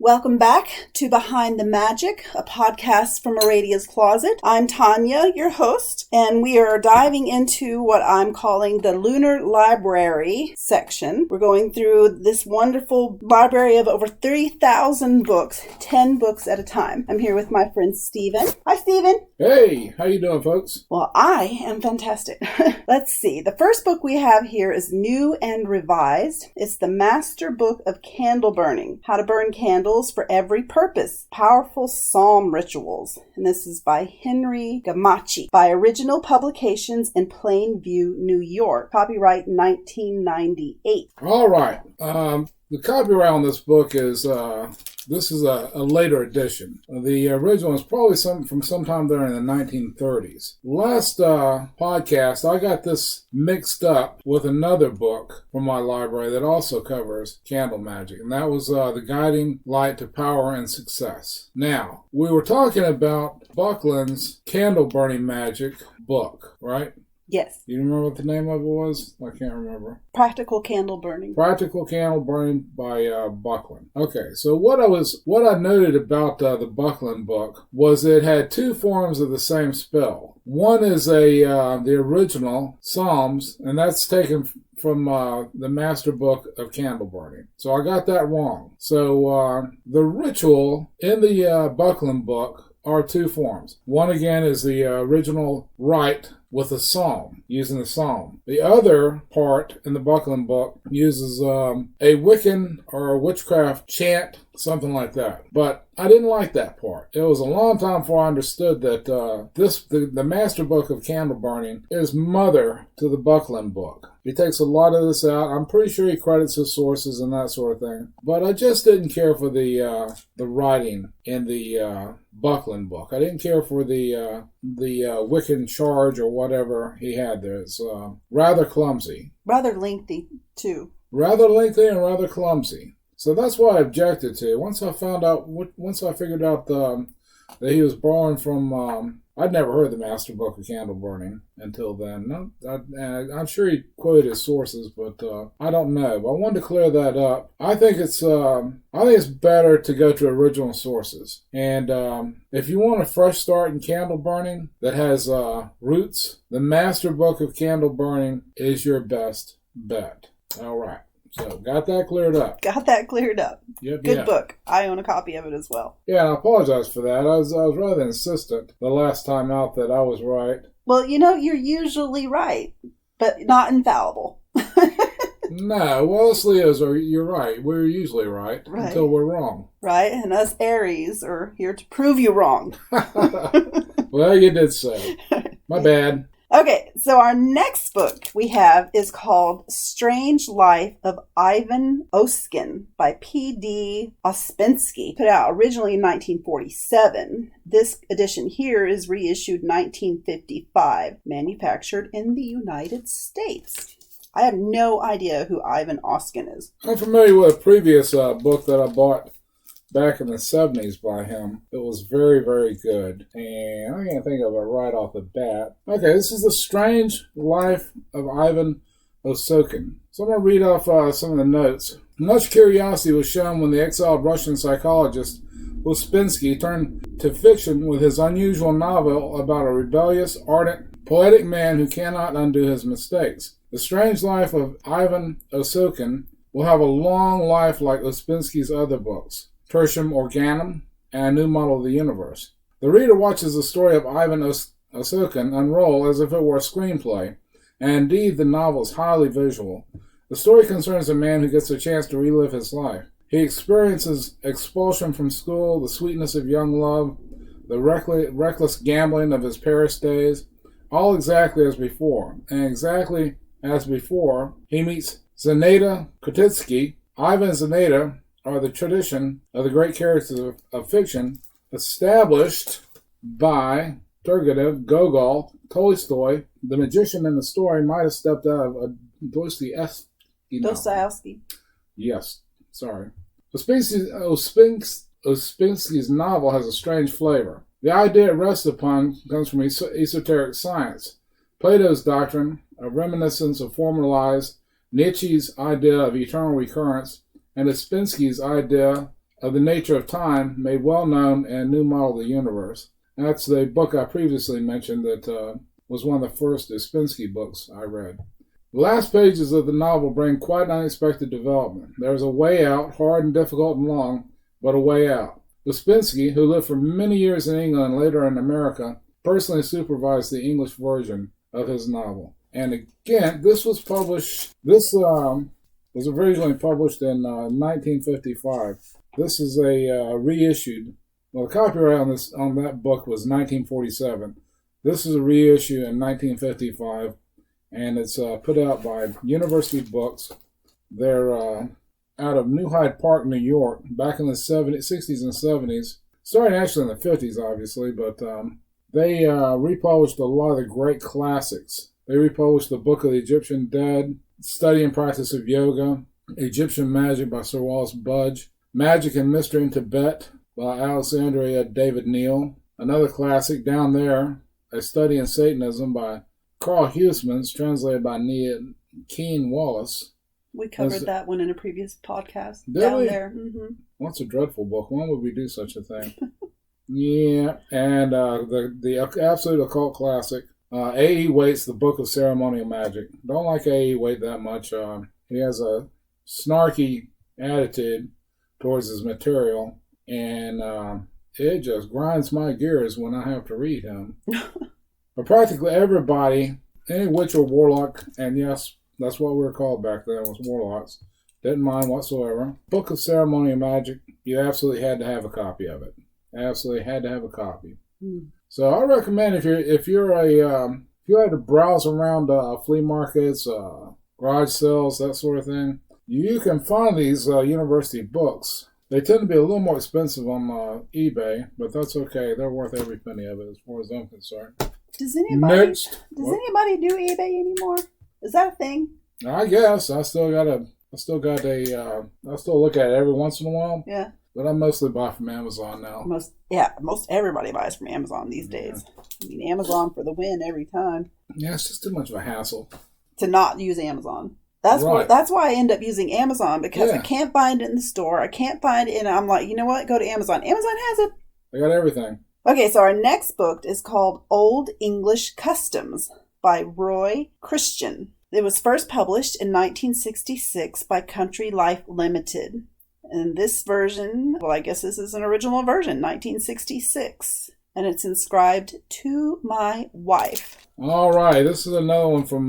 Welcome back to Behind the Magic, a podcast from Aradia's Closet. I'm Tanya, your host, and we are diving into what I'm calling the Lunar Library section. We're going through this wonderful library of over 3,000 books, 10 books at a time. I'm here with my friend Stephen. Hi, Stephen. Hey, how you doing, folks? Well, I am fantastic. Let's see. The first book we have here is New and Revised. It's the Master Book of Candle Burning, How to Burn Candles for Every Purpose, Powerful Psalm Rituals. And this is by Henry Gamache, by Original Publications in Plainview, New York. Copyright 1998. All right. The copyright on this book is, this is a later edition. The original is probably from sometime there in the 1930s. Last podcast, I got this mixed up with another book from my library that also covers candle magic, and that was The Guiding Light to Power and Success. Now, we were talking about Buckland's candle burning magic book, right? Yes. You remember what the name of it was? I can't remember. Practical Candle Burning. Practical Candle Burning by Buckland. Okay, so what I noted about the Buckland book was it had two forms of the same spell. One is the original Psalms, and that's taken from the Master Book of Candle Burning. So I got that wrong. So the ritual in the Buckland book are two forms. One, again, is the original rite with a psalm, using the psalm. The other part in the Buckland book uses a Wiccan or a witchcraft chant, something like that. But I didn't like that part. It was a long time before I understood that the Master Book of Candle Burning is mother to the Buckland book. He takes a lot of this out. I'm pretty sure he credits his sources and that sort of thing. But I just didn't care for the writing in the Buckland book. I didn't care for the Wiccan charge or whatever he had there. It's rather clumsy. Rather lengthy, too. Rather lengthy and rather clumsy. So that's what I objected to. Once I figured out that he was borrowing from, I'd never heard the Master Book of Candle Burning until then. I'm sure he quoted his sources, but I don't know. But I wanted to clear that up. I think it's better to go to original sources. And if you want a fresh start in candle burning that has roots, the Master Book of Candle Burning is your best bet. All right. So, got that cleared up. Yep, Good book. I own a copy of it as well. Yeah, I apologize for that. I was rather insistent the last time out that I was right. Well, you're usually right, but not infallible. No, well, us Leos, you're right. We're usually right until we're wrong. Right, and us Aries are here to prove you wrong. Well, you did say. My bad. Okay, so our next book we have is called Strange Life of Ivan Osokin by P.D. Ouspensky, put out originally in 1947. This edition here is reissued 1955, manufactured in the United States. I have no idea who Ivan Osokin is. I'm familiar with a previous book that I bought back in the 70s by him. It was very, very good. And I can't think of it right off the bat. Okay, this is The Strange Life of Ivan Osokin. So I'm going to read off some of the notes. Much curiosity was shown when the exiled Russian psychologist Ouspensky turned to fiction with his unusual novel about a rebellious, ardent, poetic man who cannot undo his mistakes. The Strange Life of Ivan Osokin will have a long life like Ouspensky's other books, Tertium Organum, and A New Model of the Universe. The reader watches the story of Ivan Osokin unroll as if it were a screenplay, and indeed the novel is highly visual. The story concerns a man who gets a chance to relive his life. He experiences expulsion from school, the sweetness of young love, the reckless gambling of his Paris days, all exactly as before. And exactly as before, he meets Zinaida Kotitsky. Ivan and Zinaida are the tradition of the great characters of fiction established by Turgenev, Gogol, Tolstoy. The magician in the story might have stepped out of a Dostoevsky. Yes, sorry. Ouspensky's novel has a strange flavor. The idea it rests upon comes from esoteric science. Plato's doctrine, a reminiscence of former lives, Nietzsche's idea of eternal recurrence, and Ouspensky's idea of the Nature of Time, Made Well Known, and New Model of the Universe. And that's the book I previously mentioned that was one of the first Ouspensky books I read. The last pages of the novel bring quite an unexpected development. There is a way out, hard and difficult and long, but a way out. Ouspensky, who lived for many years in England and later in America, personally supervised the English version of his novel. And again, this was originally published in 1955. This is a reissued. Well, the copyright on that book was 1947. This is a reissue in 1955, and it's put out by University Books. They're out of New Hyde Park, New York, back in the 60s and 70s. Starting actually in the 50s, obviously, but they republished a lot of the great classics. They republished the Book of the Egyptian Dead, Study and Practice of Yoga, Egyptian Magic by Sir Wallace Budge, Magic and Mystery in Tibet by Alexandria David Neal, another classic, Down There, A Study in Satanism by Carl Huysmans, translated by Nia Keane Wallace. We covered that one in a previous podcast. Down There. Mm-hmm. Well, that's a dreadful book. When would we do such a thing? Yeah, and the absolute occult classic, A.E. Waite's The Book of Ceremonial Magic. Don't like A.E. Waite that much. He has a snarky attitude towards his material, and it just grinds my gears when I have to read him. But practically everybody, any witch or warlock, and yes, that's what we were called back then, was warlocks, didn't mind whatsoever. Book of Ceremonial Magic, you absolutely had to have a copy of it. Absolutely had to have a copy. So I recommend if you had to browse around flea markets, garage sales, that sort of thing, you can find these university books. They tend to be a little more expensive on eBay, but that's okay. They're worth every penny of it as far as I'm concerned. Does anybody do eBay anymore? Is that a thing? I guess. I still look at it every once in a while. Yeah. But I mostly buy from Amazon now. Most everybody buys from Amazon these days. I mean, Amazon for the win every time. Yeah, it's just too much of a hassle to not use Amazon. That's why I end up using Amazon, because I can't find it in the store. I can't find it, and I'm like, you know what? Go to Amazon. Amazon has it. They got everything. Okay, so our next book is called Old English Customs by Roy Christian. It was first published in 1966 by Country Life Limited. And this version, well, I guess this is an original version, 1966. And it's inscribed to my wife. All right, this is another one from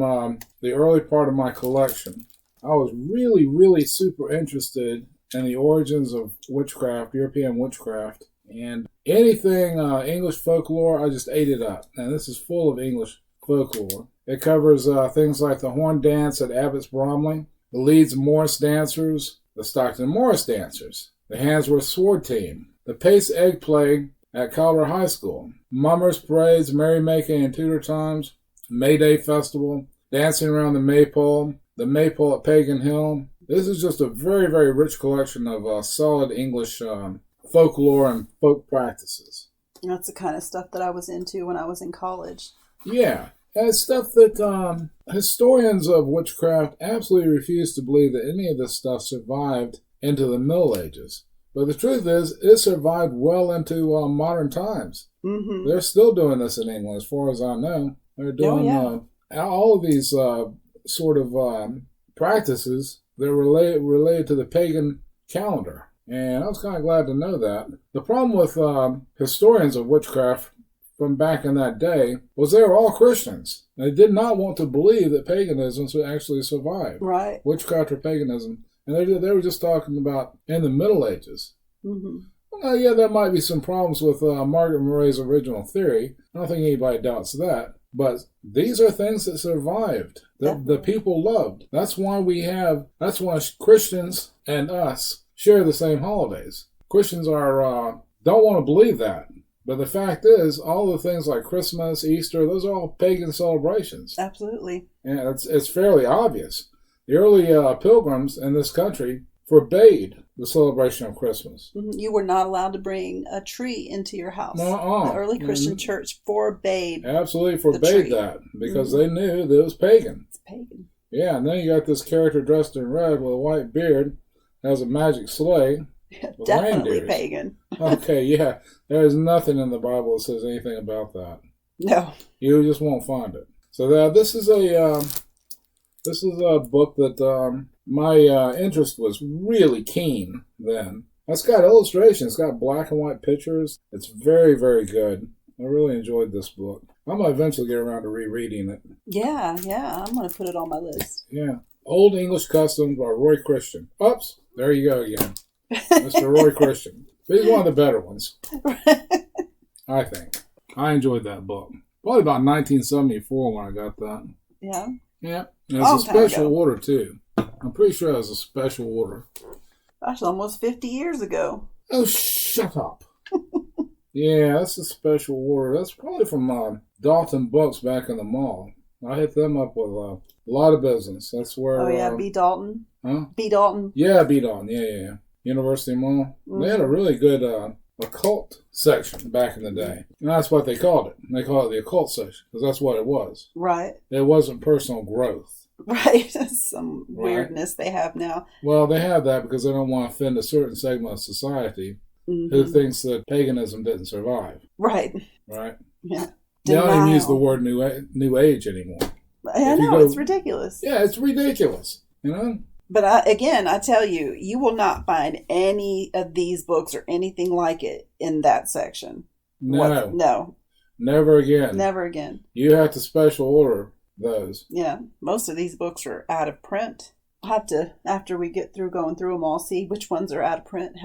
the early part of my collection. I was really, really super interested in the origins of witchcraft, European witchcraft. And anything English folklore, I just ate it up. And this is full of English folklore. It covers things like the horn dance at Abbott's Bromley, the Leeds Morris dancers, the Stockton Morris dancers, the Handsworth Sword Team, the Pace Egg Plague at Calder High School, Mummers Parades, Merrymaking in Tudor Times, May Day Festival, Dancing Around the Maypole at Pagan Hill. This is just a very, very rich collection of solid English folklore and folk practices. That's the kind of stuff that I was into when I was in college. Yeah. And it's stuff that historians of witchcraft absolutely refuse to believe that any of this stuff survived into the Middle Ages. But the truth is, it survived well into modern times. Mm-hmm. They're still doing this in England, as far as I know. They're doing all of these sort of practices that are related to the pagan calendar. And I was kind of glad to know that. The problem with historians of witchcraft from back in that day was they were all Christians. They did not want to believe that paganism would actually survive. Right. Witchcraft or paganism. And they were just talking about in the Middle Ages. Mm-hmm. Well, yeah, there might be some problems with Margaret Murray's original theory. I don't think anybody doubts that. But these are things that survived, that the people loved. That's why Christians and us share the same holidays. Christians don't want to believe that. But the fact is, all the things like Christmas, Easter, those are all pagan celebrations. Absolutely. And it's fairly obvious. The early pilgrims in this country forbade the celebration of Christmas. You were not allowed to bring a tree into your house. The early Christian church forbade. Absolutely forbade that, because they knew that it was pagan. It's pagan. Yeah, and then you got this character dressed in red with a white beard, has a magic sleigh, with Definitely reindeers. pagan. Okay, yeah. There is nothing in the Bible that says anything about that. No. You just won't find it. So this is a book that my interest was really keen then. It's got illustrations. It's got black and white pictures. It's very, very good. I really enjoyed this book. I'm going to eventually get around to rereading it. Yeah. I'm going to put it on my list. Yeah. Old English Customs by Roy Christian. Oops, there you go again. Mr. Roy Christian. He's one of the better ones, I think. I enjoyed that book. Probably about 1974 when I got that. Yeah. Yeah. And it was a special order, too. I'm pretty sure it was a special order. Gosh, almost 50 years ago. Oh, shut up. Yeah, that's a special order. That's probably from Dalton Books back in the mall. I hit them up with a lot of business. That's where... Oh, yeah, B. Dalton. Huh? B. Dalton. Yeah, B. Dalton. Yeah. University Mall. Mm-hmm. They had a really good occult section back in the day. And that's what they called it. They called it the occult section because that's what it was. Right. It wasn't personal growth. Right. Some weirdness they have now. Well, they have that because they don't want to offend a certain segment of society who thinks that paganism didn't survive. Right. Right? Yeah. They don't even use the word new age anymore. I know, it's ridiculous. Yeah, it's ridiculous. You know? But I tell you, you will not find any of these books or anything like it in that section. No. No. Never again. Never again. You have to special order those. Yeah. Most of these books are out of print. I'll have to, after we get through going through them all, see which ones are out of print,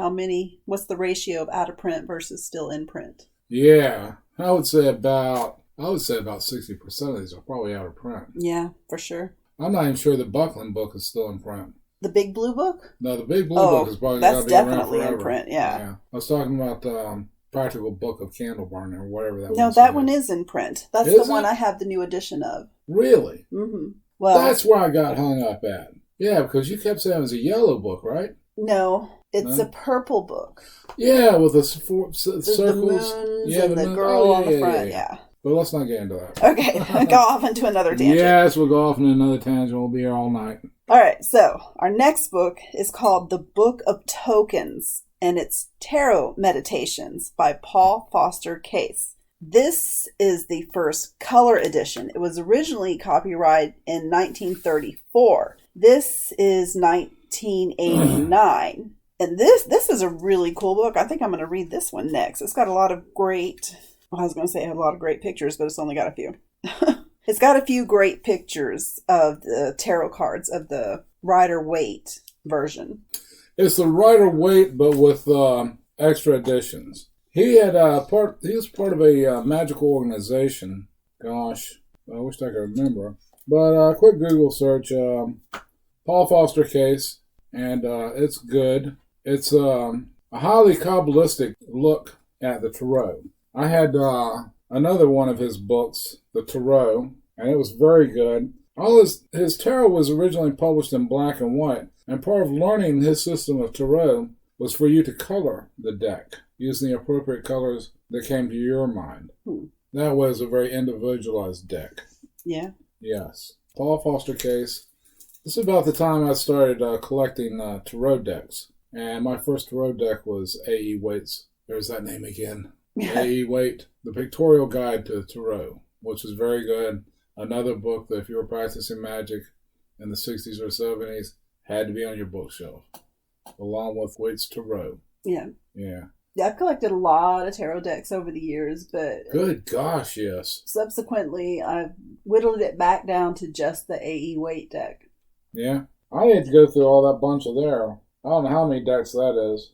what's the ratio of out of print versus still in print. Yeah. I would say about 60% of these are probably out of print. Yeah, for sure. I'm not even sure the Buckland book is still in print. The Big Blue Book? No, the Big Blue Book is probably that's be definitely around in print. Yeah. I was talking about Practical Book of Candle Burning or whatever that was. No, that one is in print. That's the one I have the new edition of. Really? Mm-hmm. Well, that's where I got hung up at. Yeah, because you kept saying it was a yellow book, right? No, it's a purple book. Yeah, with the circles. The moons and the girl on the front. Yeah. But let's not get into that. Okay, go off into another tangent. Yes, we'll go off into another tangent. We'll be here all night. All right, so our next book is called The Book of Tokens, and it's Tarot Meditations by Paul Foster Case. This is the first color edition. It was originally copyrighted in 1934. This is 1989. And this is a really cool book. I think I'm going to read this one next. It's got a lot of great... I was going to say it had a lot of great pictures, but it's only got a few. It's got a few great pictures of the tarot cards of the Rider-Waite version. It's the Rider-Waite, but with extra editions. He had he was part of a magical organization. Gosh, I wish I could remember. But quick Google search, Paul Foster Case, and it's good. It's a highly Kabbalistic look at the tarot. I had another one of his books, The Tarot, and it was very good. All his tarot was originally published in black and white, and part of learning his system of tarot was for you to color the deck using the appropriate colors that came to your mind. That was a very individualized deck. Yeah. Yes. Paul Foster Case. This is about the time I started collecting tarot decks, and my first tarot deck was A.E. Waite's. There's that name again. A.E. Waite, The Pictorial Guide to Tarot, which is very good. Another book that if you were practicing magic in the 60s or 70s, had to be on your bookshelf, along with Waite's Tarot. Yeah. Yeah. Yeah, I've collected a lot of tarot decks over the years, but... Good gosh, yes. Subsequently, I've whittled it back down to just the A.E. Waite deck. Yeah. I need to go through all that bunch of there. I don't know how many decks that is.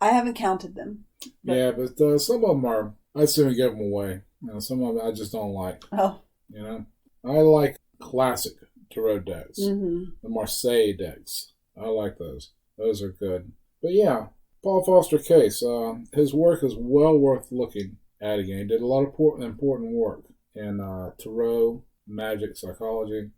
I haven't counted them. But... Yeah, but some of them are... I'd sooner give them away. You know, some of them I just don't like. Oh. You know? I like classic tarot decks. Mm-hmm. The Marseille decks. I like those. Those are good. But yeah, Paul Foster Case. His work is well worth looking at again. He did a lot of important work in tarot, magic, psychology.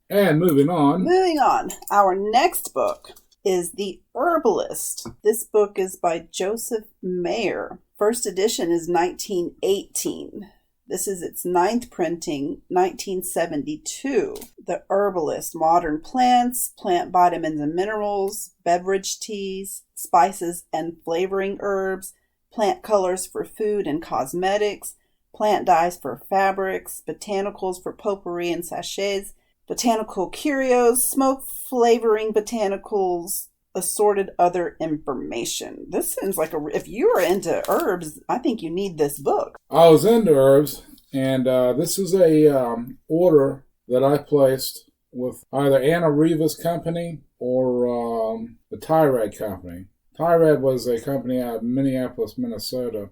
And moving on. Moving on. Our next book is The Herbalist. This book is by Joseph Mayer. First edition is 1918. This is its 9th printing, 1972. The Herbalist, modern plants, plant vitamins and minerals, beverage teas, spices and flavoring herbs, plant colors for food and cosmetics, plant dyes for fabrics, botanicals for potpourri and sachets, botanical curios, smoke flavoring botanicals, assorted other information. This seems like if you are into herbs, I think you need this book. I was into herbs, and this is a order that I placed with either Anna Riva's company or the Tyrad company. Tyrad was a company out of Minneapolis, Minnesota,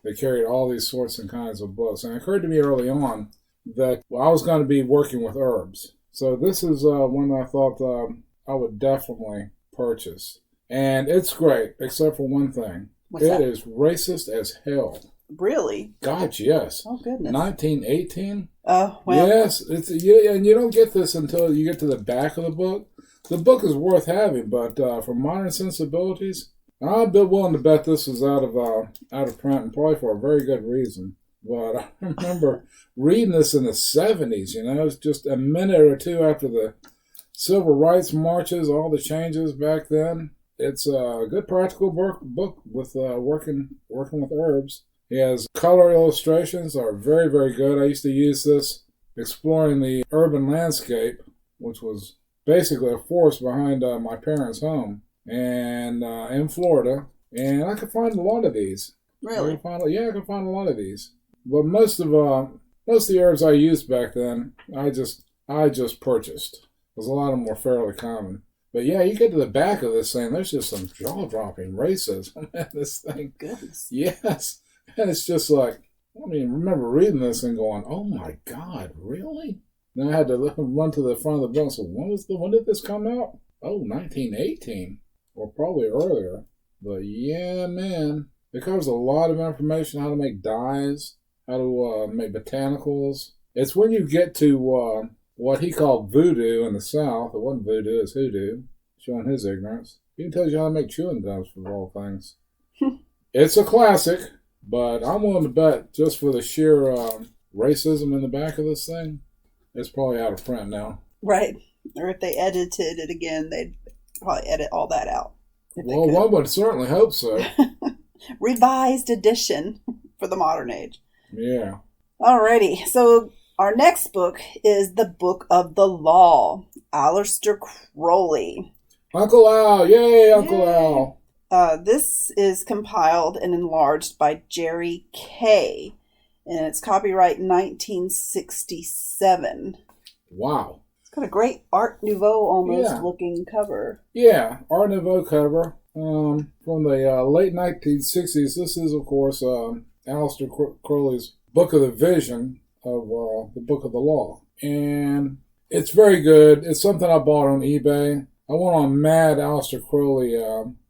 that carried all these sorts and kinds of books. And it occurred to me early on that I was going to be working with herbs. So this is one I thought I would definitely purchase. And it's great, except for one thing. What's that? It is racist as hell. Really? God, yes. Oh, goodness. 1918? Oh, well. Yes, and you don't get this until you get to the back of the book. The book is worth having, but for modern sensibilities, I'd be willing to bet this is out of print, and probably for a very good reason. But I remember reading this in the 70s, it was just a minute or two after the civil rights marches, all the changes back then. It's a good practical book with working with herbs. He has color illustrations that are very, very good. I used to use this exploring the urban landscape, which was basically a forest behind my parents' home, and in Florida. And I could find a lot of these. Really? I could find a lot of these. But most of the herbs I used back then, I just purchased. Because a lot of them were fairly common. But yeah, you get to the back of this thing, there's just some jaw-dropping racism in this thing. Goodness. Yes. And it's just like, I remember reading this and going, oh my God, really? Then I had to run to the front of the book and say, when did this come out? Oh, 1918. Or probably earlier. But yeah, man. It covers a lot of information, how to make dyes, how to make botanicals. It's when you get to what he called voodoo in the South. It wasn't voodoo, it's hoodoo, showing his ignorance. He even tells you how to make chewing gums, for all things. It's a classic, but I'm willing to bet, just for the sheer racism in the back of this thing, it's probably out of print now. Right. Or if they edited it again, they'd probably edit all that out. Well, one would certainly hope so. Revised edition for the modern age. Yeah. Alrighty. So our next book is The Book of the Law, Aleister Crowley. Uncle Al. Yay, Uncle Al. This is compiled and enlarged by Jerry Kay, and it's copyright 1967. Wow. It's got a great Art Nouveau almost looking cover. Yeah, Art Nouveau cover from the late 1960s. This is, of course, Aleister Crowley's Book of the Vision of the Book of the Law. And it's very good. It's something I bought on eBay. I went on mad Aleister Crowley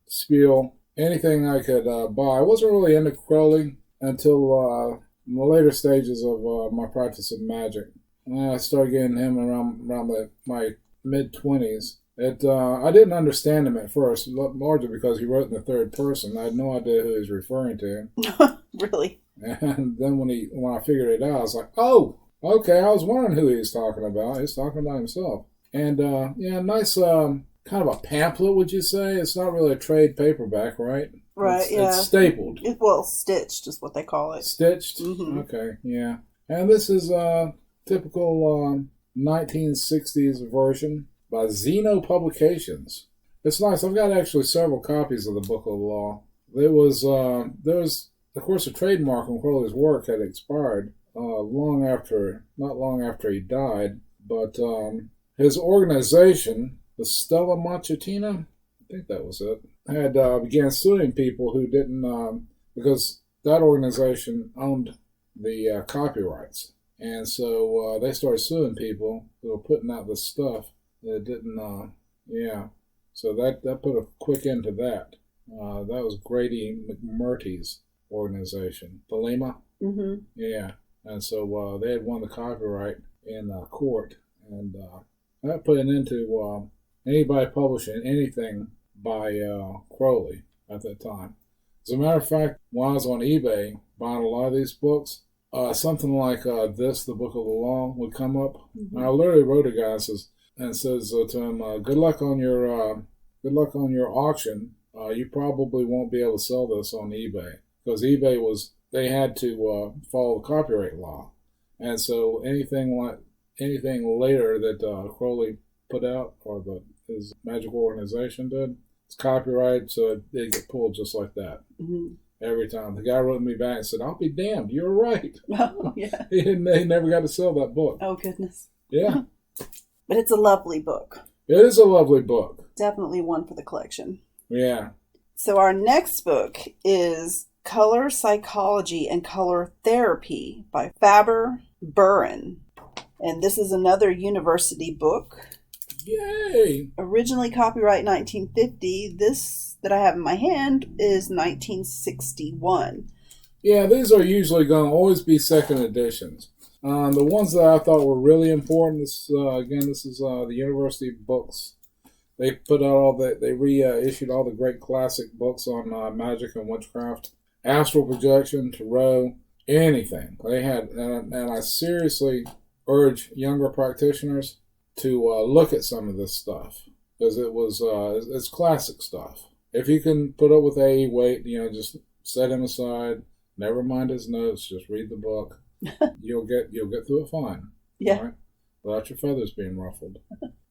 spiel. Anything I could buy. I wasn't really into Crowley until the later stages of my practice of magic. I started getting him around my mid-20s. I didn't understand him at first, largely because he wrote in the third person. I had no idea who he was referring to. Really? And then when I figured it out, I was like, oh, okay, I was wondering who he was talking about. He was talking about himself. And, nice kind of a pamphlet, would you say? It's not really a trade paperback, right? Right, It's stapled. Stitched is what they call it. Stitched? Mm-hmm. Okay, yeah. And this is a typical 1960s version by Zeno Publications. It's nice. I've got actually several copies of the Book of the Law. There was, of course, a trademark on Crowley's work had expired not long after he died, but his organization, the Stella Matutina, I think that was it, had began suing people who didn't, because that organization owned the copyrights. And so they started suing people who were putting out the stuff that didn't, So that put a quick end to that. That was Grady McMurtry's organization. Thelema? Mm-hmm. Yeah. And so they had won the copyright in court. And that put an end to anybody publishing anything by Crowley at that time. As a matter of fact, when I was on eBay buying a lot of these books, something like this, the Book of the Law, would come up. Mm-hmm. And I literally wrote a guy and says to him, "Good luck on your auction. you probably won't be able to sell this on eBay, because they had to follow the copyright law. And so anything later that Crowley put out, or his magical organization did, it's copyright, so they get pulled just like that. Mm-hmm. Every time. The guy wrote me back and said, "I'll be damned, you're right." Oh, yeah. He never got to sell that book. Oh, goodness. Yeah. But it's a lovely book. It is a lovely book. Definitely one for the collection. Yeah. So our next book is Color Psychology and Color Therapy by Faber Buren. And this is another university book. Yay! Originally copyright 1950. This that I have in my hand is 1961. Yeah, these are usually going to always be second editions. The ones that I thought were really important, this is the university books. They put out they reissued all the great classic books on magic and witchcraft, astral projection, tarot, anything. They had, and I seriously urge younger practitioners to look at some of this stuff, because it's classic stuff. If you can put up with A, wait, just set him aside. Never mind his notes. Just read the book. You'll get through it fine. Yeah. All right? Without your feathers being ruffled.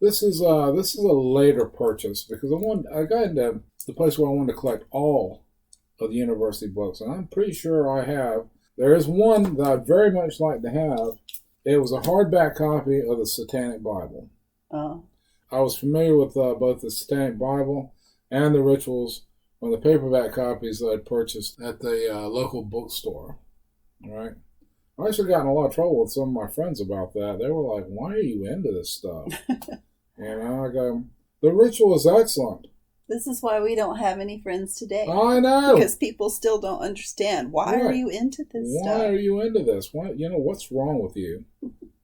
This is a later purchase, because I got into the place where I wanted to collect all of the university books, and I'm pretty sure I have. There is one that I'd very much like to have. It was a hardback copy of the Satanic Bible. Oh. I was familiar with both the Satanic Bible and the rituals on the paperback copies that I'd purchased at the local bookstore. All right. I actually got in a lot of trouble with some of my friends about that. They were like, "Why are you into this stuff?" I go, "The ritual is excellent." This is why we don't have any friends today. I know. Because people still don't understand. Why are you into this stuff? Why are you into this? What's wrong with you?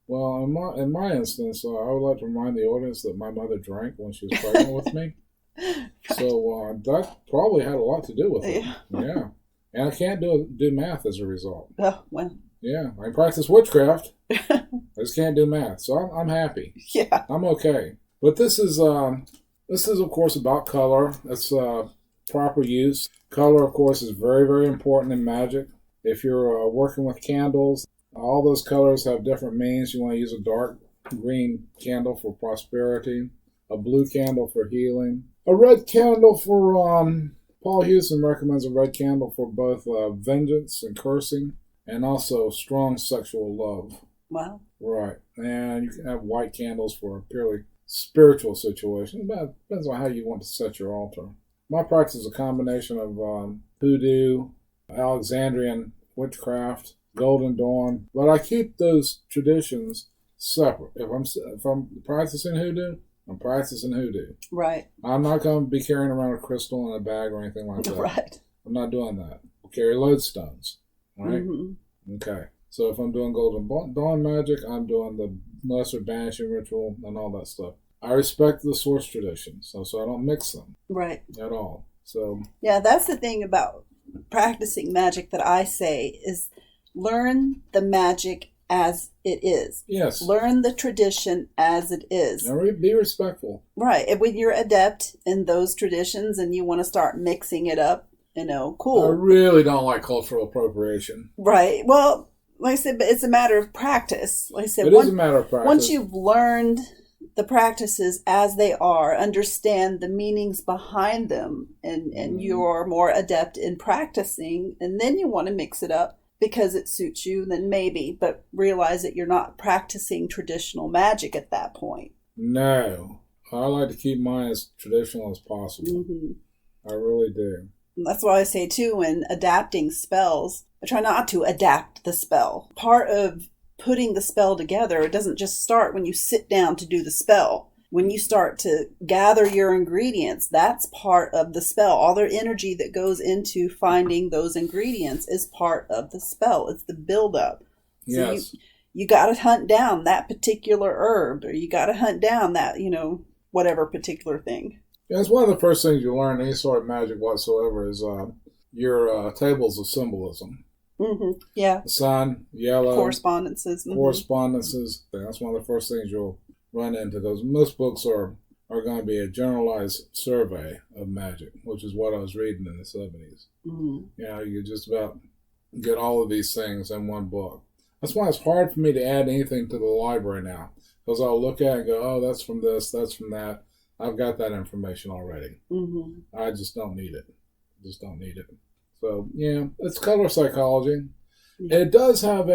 Well, in my instance, I would like to remind the audience that my mother drank when she was pregnant with me. Right. So that probably had a lot to do with it. Yeah. And I can't do math as a result. Oh, well. Yeah, I practice witchcraft. I just can't do math, so I'm happy. Yeah. I'm okay. But this is of course about color. It's proper use. Color, of course, is very, very important in magic. If you're working with candles, all those colors have different meanings. You want to use a dark green candle for prosperity, a blue candle for healing, a red candle for, Paul Hewson recommends a red candle for both vengeance and cursing, and also strong sexual love. Wow. Right. And you can have white candles for a purely spiritual situation. It depends on how you want to set your altar. My practice is a combination of hoodoo, Alexandrian witchcraft, Golden Dawn, but I keep those traditions separate. If I'm practicing hoodoo, I'm practicing hoodoo. Right. I'm not going to be carrying around a crystal in a bag or anything like that. Right. I'm not doing that. I'll carry lodestones. Right? Mm-hmm. Okay. So if I'm doing Golden Dawn magic, I'm doing the lesser banishing ritual and all that stuff. I respect the source tradition, so I don't mix them. Right. At all. So. Yeah, that's the thing about practicing magic that I say is learn the magic as it is. Yes. Learn the tradition as it is. And be respectful. Right. And when you're adept in those traditions and you want to start mixing it up, cool. I really don't like cultural appropriation. Right. Well, like I said, but it's a matter of practice. Like I said, it is a matter of practice. Once you've learned the practices as they are, understand the meanings behind them, and you're more adept in practicing, and then you want to mix it up because it suits you, then maybe, but realize that you're not practicing traditional magic at that point. No. I like to keep mine as traditional as possible. Mm-hmm. I really do. That's why I say, too, when adapting spells, I try not to adapt the spell. Part of putting the spell together, it doesn't just start when you sit down to do the spell. When you start to gather your ingredients, that's part of the spell. All the energy that goes into finding those ingredients is part of the spell. It's the buildup. So yes. You got to hunt down that particular herb, or you got to hunt down that, whatever particular thing. Yeah, it's one of the first things you learn in any sort of magic whatsoever is your tables of symbolism. Mm-hmm. Yeah. The sun, yellow. Correspondences. Mm-hmm. Correspondences. That's one of the first things you'll run into. Those most books are are going to be a generalized survey of magic, which is what I was reading in the 70s. You just about get all of these things in one book. That's why it's hard for me to add anything to the library now, because I'll look at it and go, oh, that's from this, that's from that. I've got that information already. I just don't need it. So, it's color psychology. It does have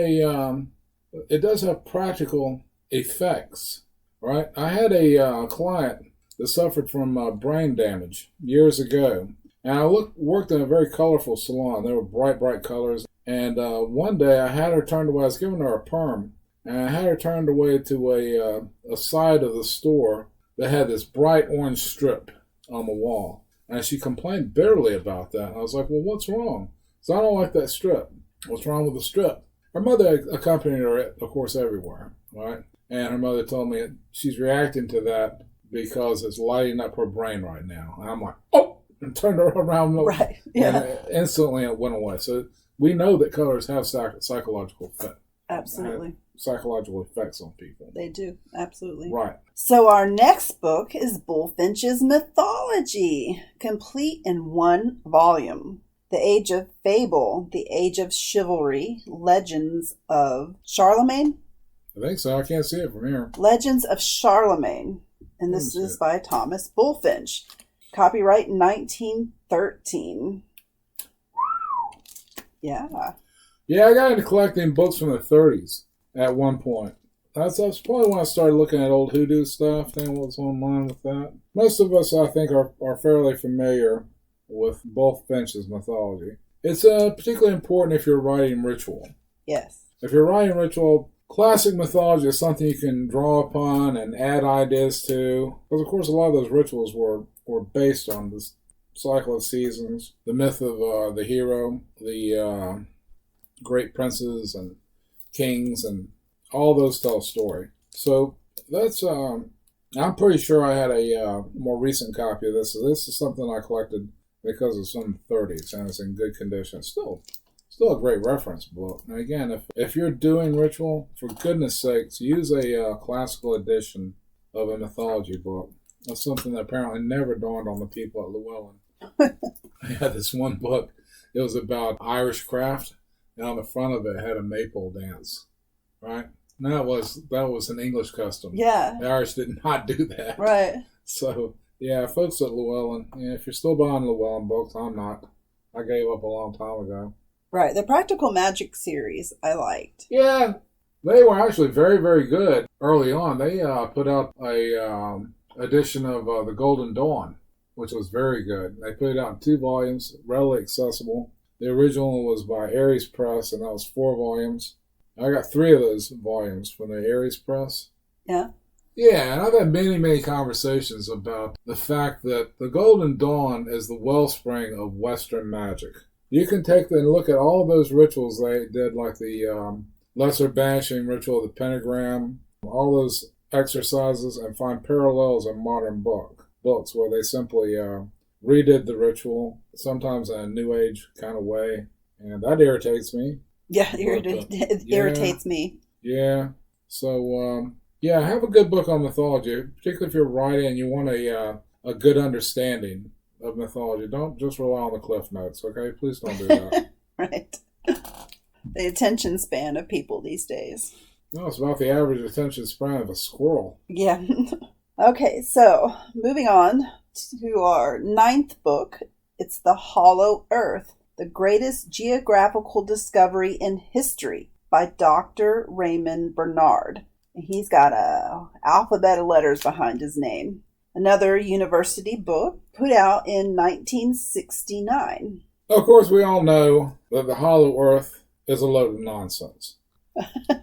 practical effects, right? I had a client that suffered from brain damage years ago, and I worked in a very colorful salon. There were bright, bright colors, and one day I had her turned away. I was giving her a perm, and I had her turned away to a side of the store that had this bright orange strip on the wall, and she complained bitterly about that. And I was like, well, what's wrong? So I don't like that strip. What's wrong with the strip? Her mother accompanied her, of course, everywhere, right? And her mother told me she's reacting to that because it's lighting up her brain right now. And I'm like, oh, and turned her around. Right. Yeah. And instantly it went away. So we know that colors have psychological effect. Absolutely. Psychological effects on people. They do. Absolutely. Right. So our next book is Bulfinch's Mythology, complete in one volume. The Age of Fable, The Age of Chivalry, Legends of Charlemagne? I think so. I can't see it from here. Legends of Charlemagne. And this is by Thomas Bulfinch. Copyright 1913. Yeah. Yeah, I got into collecting books from the 30s at one point. That's probably when I started looking at old hoodoo stuff, and what was online with that. Most of us, I think, are fairly familiar with Bulfinch's mythology. It's particularly important if you're writing ritual. Yes. If you're writing ritual, classic mythology is something you can draw upon and add ideas to. Because, of course, a lot of those rituals were based on this cycle of seasons, the myth of the hero, the great princes and kings, and all those tell a story. So that's, I'm pretty sure I had a more recent copy of this. So this is something I collected because it's from the 30s, and it's in good condition. Still a great reference book. And again, if you're doing ritual, for goodness sakes, use a classical edition of a mythology book. That's something that apparently never dawned on the people at Llewellyn. I had this one book. It was about Irish craft, and on the front of it had a maypole dance, right? And that was an English custom. Yeah. The Irish did not do that. Right. So, yeah, folks at Llewellyn, if you're still buying Llewellyn books, I'm not. I gave up a long time ago. Right. The Practical Magic series I liked. Yeah, they were actually very, very good early on. They put out a edition of The Golden Dawn, which was very good. They put it out in 2 volumes, readily accessible. The original was by Aries Press, and that was 4 volumes. I got 3 of those volumes from the Aries Press. Yeah. Yeah, and I've had many, many conversations about the fact that the Golden Dawn is the wellspring of Western magic. You can take and look at all those rituals they did, like the Lesser Banishing Ritual of the Pentagram, all those exercises, and find parallels in modern books where they simply redid the ritual, sometimes in a New Age kind of way, and that irritates me. Yeah, it irritates me. Yeah, so have a good book on mythology, particularly if you're writing and you want a good understanding of mythology. Don't just rely on the cliff notes, okay? Please don't do that. Right. The attention span of people these days. No, it's about the average attention span of a squirrel. Yeah. Okay, so moving on to our 9th book. It's The Hallow Earth, the greatest geographical discovery in history by Dr. Raymond Bernard. He's got a alphabet of letters behind his name. Another university book put out in 1969. Of course, we all know that the Hallow Earth is a load of nonsense.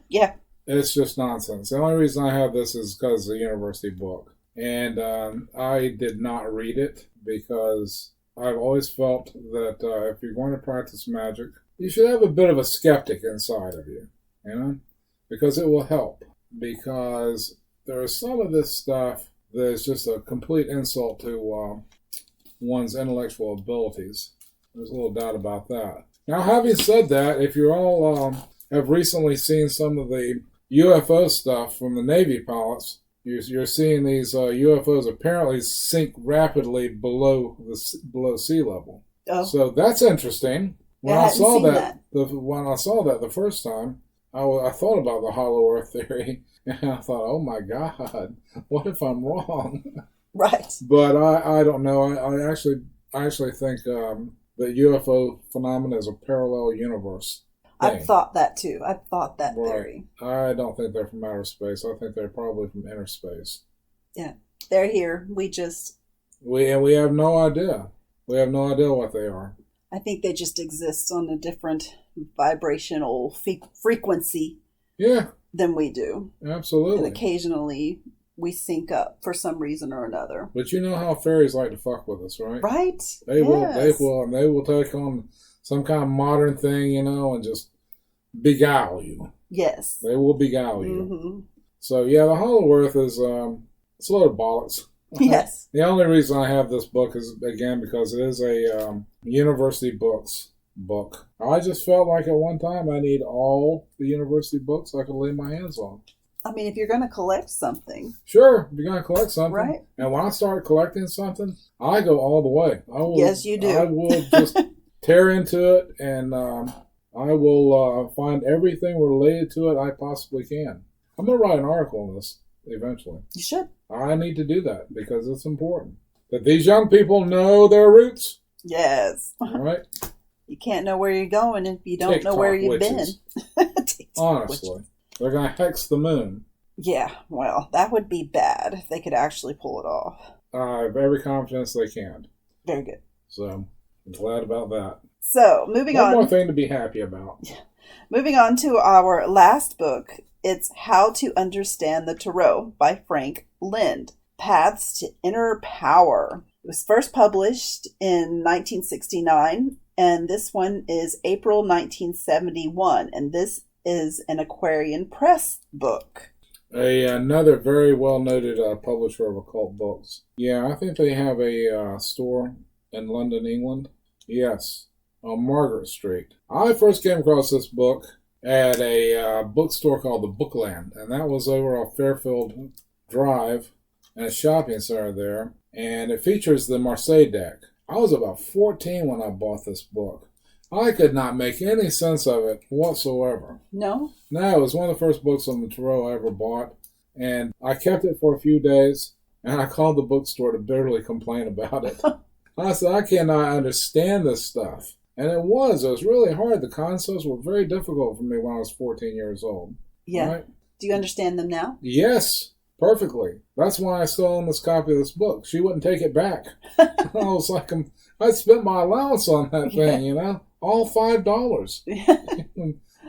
Yeah. It's just nonsense. The only reason I have this is because it's a university book. And I did not read it because I've always felt that if you're going to practice magic, you should have a bit of a skeptic inside of you, because it will help. Because there is some of this stuff that is just a complete insult to one's intellectual abilities. There's a little doubt about that. Now, having said that, if you all have recently seen some of the UFO stuff from the Navy pilots, You're seeing these UFOs apparently sink rapidly below sea level. Oh. So that's interesting. When I I hadn't saw seen that, when I saw that the first time, I thought about the Hollow Earth theory, and I thought, oh my God, what if I'm wrong? Right. But I don't know. I actually think the UFO phenomenon is a parallel universe thing. I've thought that too. I've thought that theory. I don't think they're from outer space. I think they're probably from inner space. Yeah, they're here. We have no idea. We have no idea what they are. I think they just exist on a different vibrational frequency. Yeah. Than we do. Absolutely. And occasionally we sync up for some reason or another. But you know how fairies like to fuck with us, right? Right. They will take on some kind of modern thing, and just beguile you. Yes. They will beguile you. Mm-hmm. So yeah, the Hollow Earth is it's a load of bollocks. Yes. The only reason I have this book is, again, because it is a university books book. I just felt like at one time I need all the university books I could lay my hands on. I mean, if you're going to collect something. Sure, if you're going to collect something. Right. And when I start collecting something, I go all the way. Yes, you do. I will just tear into it, and I will find everything related to it I possibly can. I'm going to write an article on this eventually. You should. I need to do that because it's important that these young people know their roots. Yes. All right. You can't know where you're going if you don't TikTok know where you've witches. been. Honestly. Witches. They're going to hex the moon. Yeah, well, that would be bad if they could actually pull it off. I have every confidence they can. Very good. So, I'm glad about that. So, moving on. One more thing to be happy about. Moving on to our last book. It's How to Understand the Tarot by Frank Lind. Paths to Inner Power. It was first published in 1969, and this one is April 1971, and this is an Aquarian Press book. Another very well-noted publisher of occult books. Yeah, I think they have a store in London, England. Yes, on Margaret Street. I first came across this book at a bookstore called the Bookland, and that was over off Fairfield Drive and a shopping center there, and it features the Marseille deck. I was about 14 when I bought this book. I could not make any sense of it whatsoever. No? No, it was one of the first books on the tarot I ever bought, and I kept it for a few days, and I called the bookstore to bitterly complain about it. I said, I cannot understand this stuff. And it was really hard. The concepts were very difficult for me when I was 14 years old. Yeah. Right? Do you understand them now? Yes, perfectly. That's why I still own this copy of this book. She wouldn't take it back. I was like, I spent my allowance on that thing, all $5.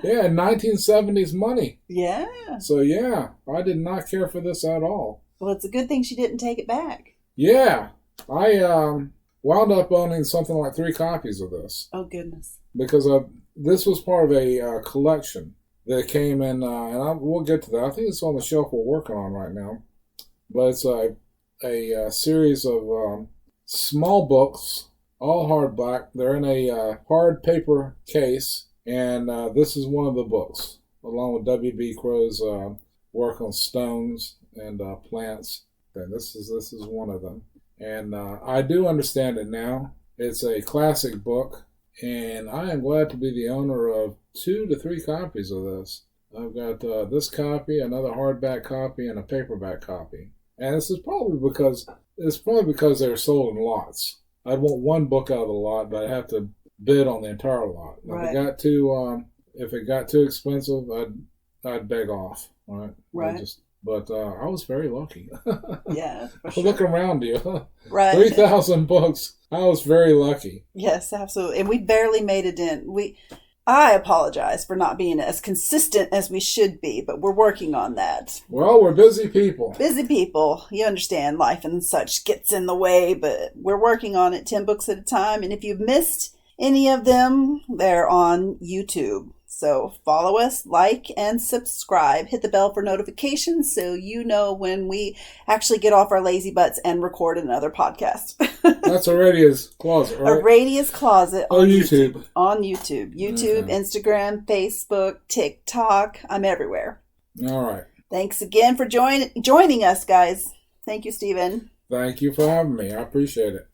Yeah, 1970s money. Yeah. So, yeah, I did not care for this at all. Well, it's a good thing she didn't take it back. Yeah. I wound up owning something like 3 copies of this. Oh, goodness. Because this was part of a collection that came in, and we'll get to that. I think it's on the shelf we're working on right now. But it's a series of small books, all hardback. They're in a hard paper case, and this is one of the books, along with W.B. Crow's work on stones and plants. And this is one of them. And I do understand it now. It's a classic book, and I am glad to be the owner of 2 to 3 copies of this. I've got this copy, another hardback copy, and a paperback copy. And this is probably because they're sold in lots. I'd want one book out of the lot, but I'd have to bid on the entire lot. Right. If it got too expensive, I'd beg off. Right. But I was very lucky. Yeah, for sure. Look around you. Right. 3,000 books. I was very lucky. Yes, absolutely. And we barely made a dent. I apologize for not being as consistent as we should be, but we're working on that. Well, we're busy people. Busy people. You understand, life and such gets in the way, but we're working on it 10 books at a time. And if you've missed any of them, they're on YouTube. So follow us, like, and subscribe. Hit the bell for notifications so you know when we actually get off our lazy butts and record another podcast. That's Aradia's Closet, right? Aradia's Closet on YouTube. On YouTube. YouTube, Instagram, Facebook, TikTok. I'm everywhere. All right. Thanks again for joining us, guys. Thank you, Stephen. Thank you for having me. I appreciate it.